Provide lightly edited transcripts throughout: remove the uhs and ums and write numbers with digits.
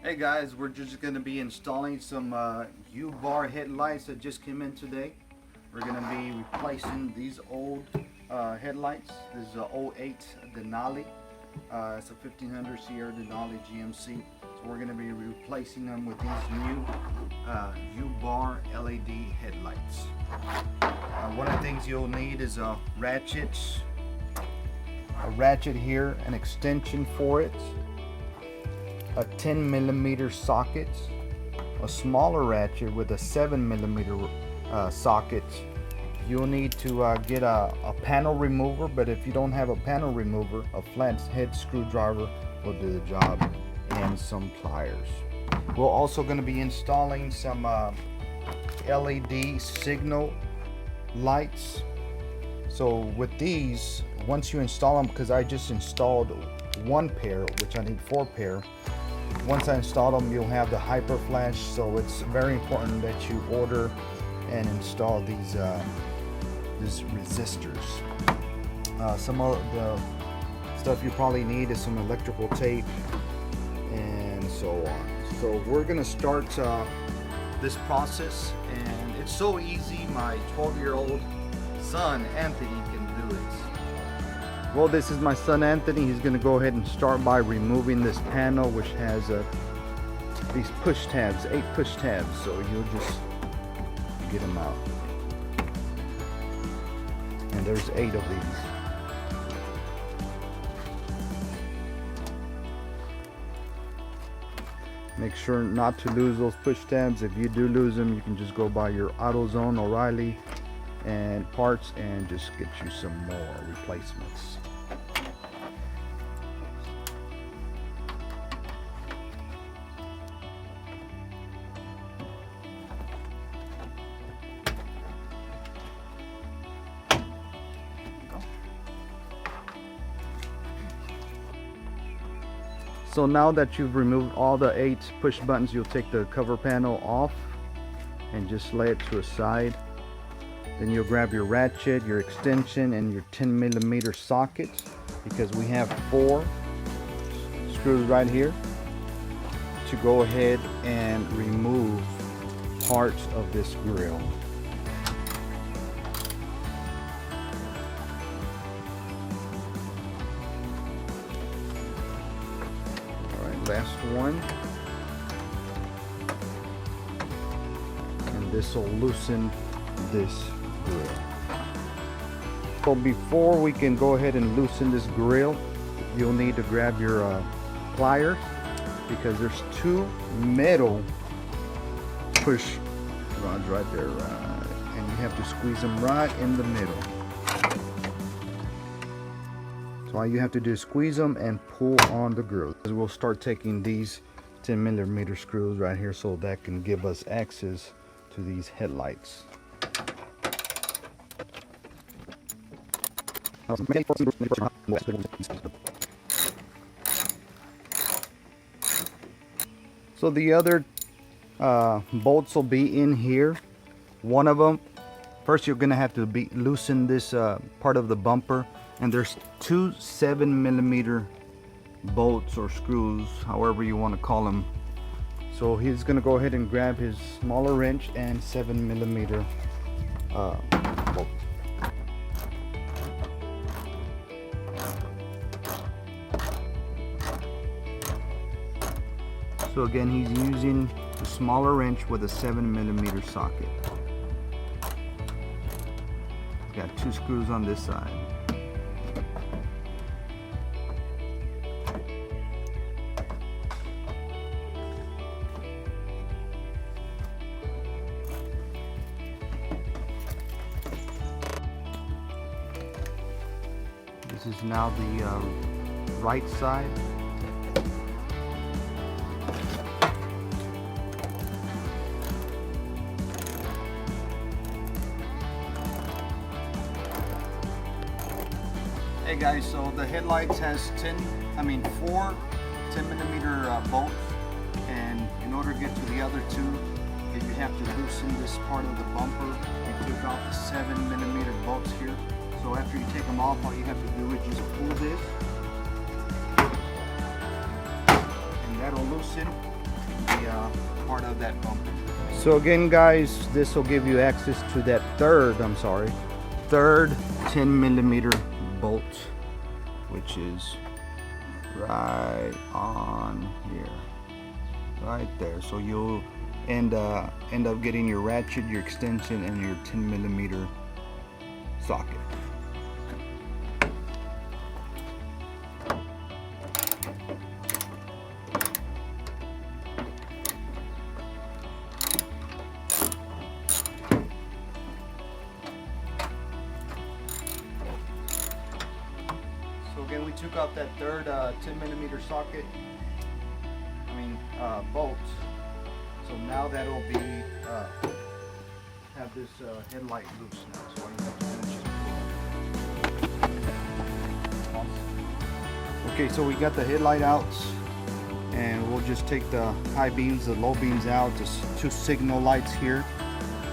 Hey guys, we're just going to be installing some U-bar headlights that just came in today. We're going to be replacing these old headlights. This is a 08 Denali. It's a 1500 Sierra Denali GMC. So we're going to be replacing them with these new U-bar LED headlights. One of the things you'll need is a ratchet here, an extension for it, a 10mm socket, a smaller ratchet with a 7mm socket. You'll need to get a panel remover, but if you don't have a panel remover, a flathead screwdriver will do the job, and some pliers. We're also going to be installing some LED signal lights. So with these, once you install them, because I just installed one pair, which I need 4 pair. Once I install them, you'll have the hyper flash. So it's very important that you order and install these resistors. Some of the stuff you probably need is some electrical tape and so on. So we're gonna start this process, and it's so easy. My 12-year-old son Anthony can do it. Well, this is my son Anthony. He's gonna go ahead and start by removing this panel, which has these push tabs, 8 push tabs. So you'll just get them out, and there's 8 of these. Make sure not to lose those push tabs. If you do lose them, you can just go by your AutoZone, O'Reilly and parts and just get you some more replacements. So now that you've removed all the 8 push buttons, you'll take the cover panel off and just lay it to a side. Then you'll grab your ratchet, your extension, and your 10mm socket, because we have 4 screws right here to go ahead and remove parts of this grill. Last one, and this will loosen this grill. So before we can go ahead and loosen this grill, you'll need to grab your pliers, because there's 2 metal push rods right there, and you have to squeeze them right in the middle. So all you have to do is squeeze them and pull on the grill. We'll start taking these 10mm screws right here, so that can give us access to these headlights. So the other bolts will be in here. One of them, first you're gonna have to loosen this part of the bumper. And there's 2 7mm bolts or screws, however you want to call them. So he's going to go ahead and grab his smaller wrench and 7mm bolt. So again, he's using the smaller wrench with a 7mm socket. Got 2 screws on this side. This is now the right side. Hey guys, so the headlights has 4 10mm bolts, and in order to get to the other 2, you have to loosen this part of the bumper and take off the 7mm bolts here. So after you take them off, all you have to do is just pull this, and that'll loosen the part of that bumper. So again, guys, this will give you access to that third 10mm bolt, which is right on here, right there. So you'll end up getting your ratchet, your extension, and your 10mm socket. So again, we took out that third 10mm socket, bolt. So now that'll be have this headlight loose now. So all you have to do is just pull it. Okay, so we got the headlight out, and we'll just take the high beams, the low beams out. Just two signal lights here,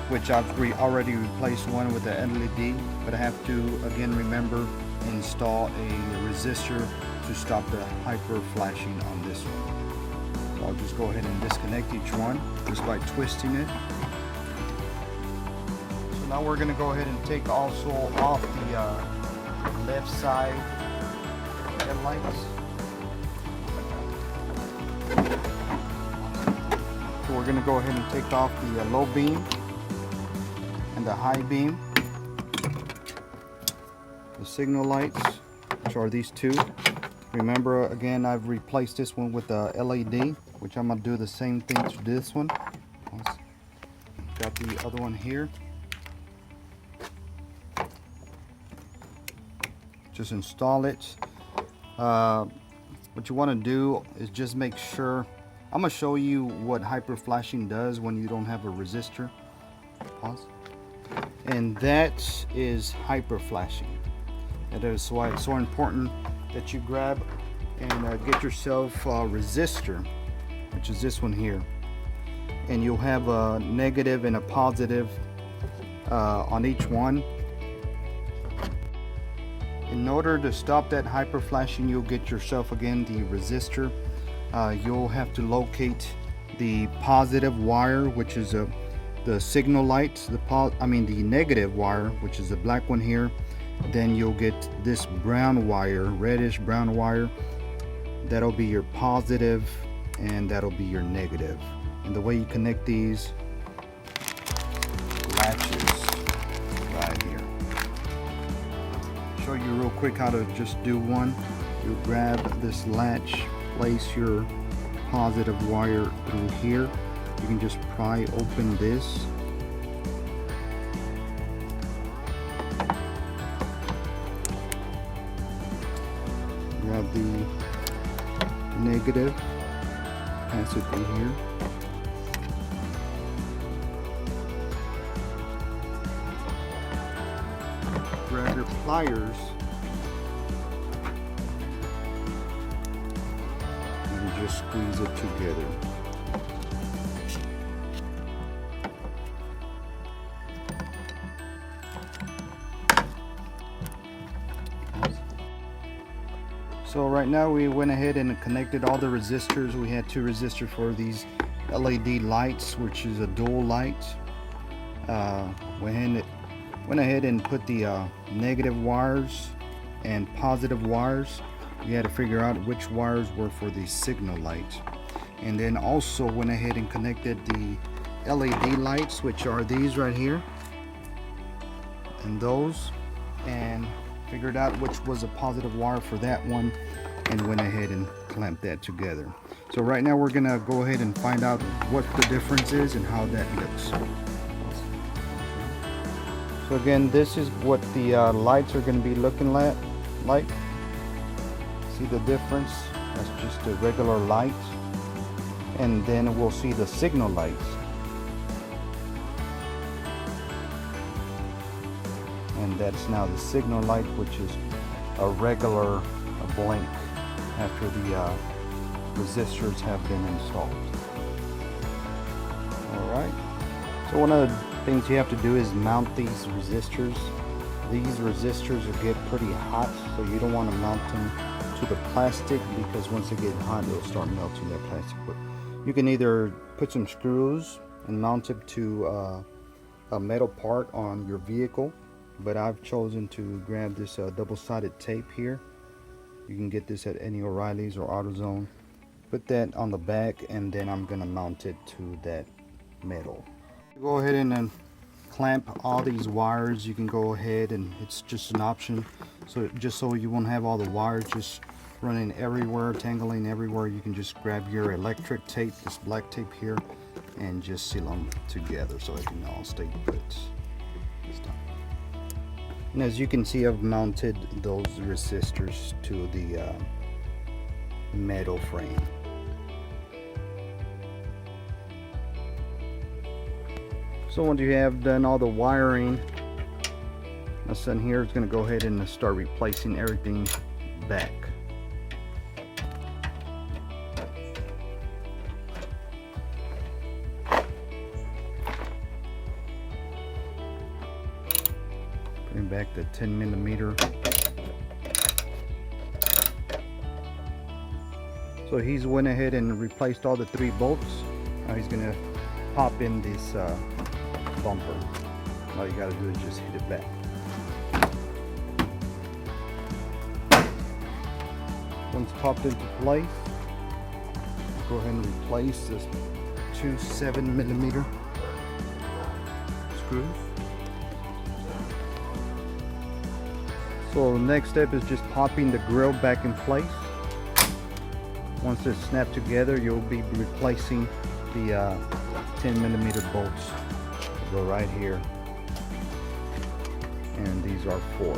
which I've already replaced one with the LED, but I have to again remember install a resistor to stop the hyper flashing on this one. So I'll just go ahead and disconnect each one just by twisting it. So now we're going to go ahead and take also off the left side headlights. So we're going to go ahead and take off the low beam and the high beam. The signal lights, which are these two. Remember, again, I've replaced this one with a LED, which I'm going to do the same thing to this one. Got the other one here. Just install it. What you want to do is just make sure. I'm going to show you what hyper flashing does when you don't have a resistor. Pause. And that is hyper flashing. That is why it's so important that you grab and get yourself a resistor, which is this one here, and you'll have a negative and a positive on each one. In order to stop that hyper flashing, you'll get yourself again the resistor. You'll have to locate the positive wire, which is the signal light, the negative wire, which is the black one here. Then you'll get this brown wire, reddish brown wire. That'll be your positive, and that'll be your negative. And the way you connect these latches right here. Show you real quick how to just do one. You grab this latch, place your positive wire through here. You can just pry open this. Grab the negative, pass it through here. Grab your pliers and just squeeze it together. So right now we went ahead and connected all the resistors. We had two resistors for these LED lights, which is a dual light. Went ahead and put the negative wires and positive wires. You had to figure out which wires were for the signal light. And then also went ahead and connected the LED lights, which are these right here, and those, and figured out which was a positive wire for that one, and went ahead and clamped that together. So right now we're gonna go ahead and find out what the difference is and how that looks. So again, this is what the lights are going to be looking like. See the difference? That's just a regular light. And then we'll see the signal lights. And that's now the signal light, which is a regular blink after the resistors have been installed. Alright, so one of the things you have to do is mount these resistors. These resistors will get pretty hot, so you don't want to mount them to the plastic, because once they get hot, it'll start melting that plastic. But You can either put some screws and mount it to a metal part on your vehicle, but I've chosen to grab this double-sided tape here. You can get this at any O'Reilly's or AutoZone. Put that on the back, and then I'm gonna mount it to that metal. Go ahead and clamp all these wires. You can go ahead, and it's just an option, so just so you won't have all the wires just running everywhere, tangling everywhere, you can just grab your electric tape, this black tape here, and just seal them together so it can all stay put. And as you can see, I've mounted those resistors to the metal frame. So once you have done all the wiring, my son here is going to go ahead and start replacing everything back. Bring back the 10mm. So he's went ahead and replaced all the 3 bolts. Now he's going to pop in this bumper. All you got to do is just hit it back. Once popped into place, go ahead and replace this 2 7mm screws. So the next step is just popping the grill back in place. Once it's snapped together, you'll be replacing the 10mm bolts. Go right here, and these are 4.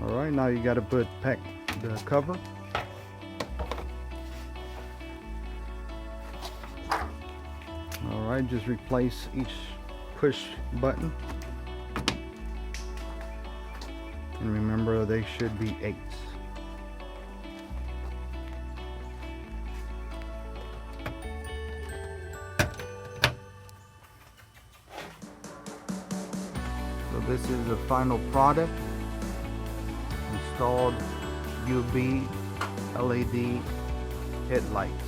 All right, now you got to pack the cover. Alright, just replace each push button, and remember they should be 8s. So this is the final product. Installed UV LED headlights.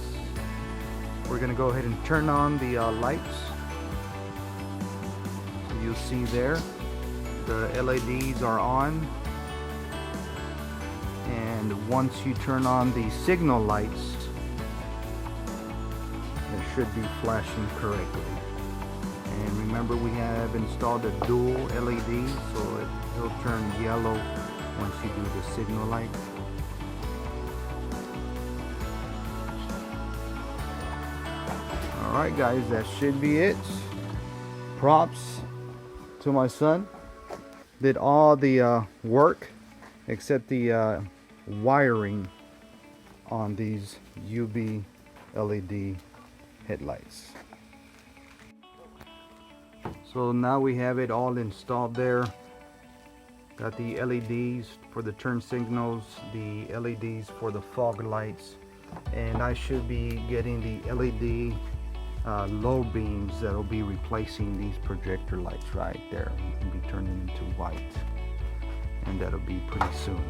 We're going to go ahead and turn on the lights. So you'll see there the LEDs are on, and once you turn on the signal lights, it should be flashing correctly. And remember, we have installed a dual LED, so it'll turn yellow once you do the signal light. Alright guys, that should be it. Props to my son. Did all the work except the wiring on these UV LED headlights. So now we have it all installed there. Got the LEDs for the turn signals, the LEDs for the fog lights, and I should be getting the LED low beams that will be replacing these projector lights right there. It will be turning into white, and that'll be pretty soon.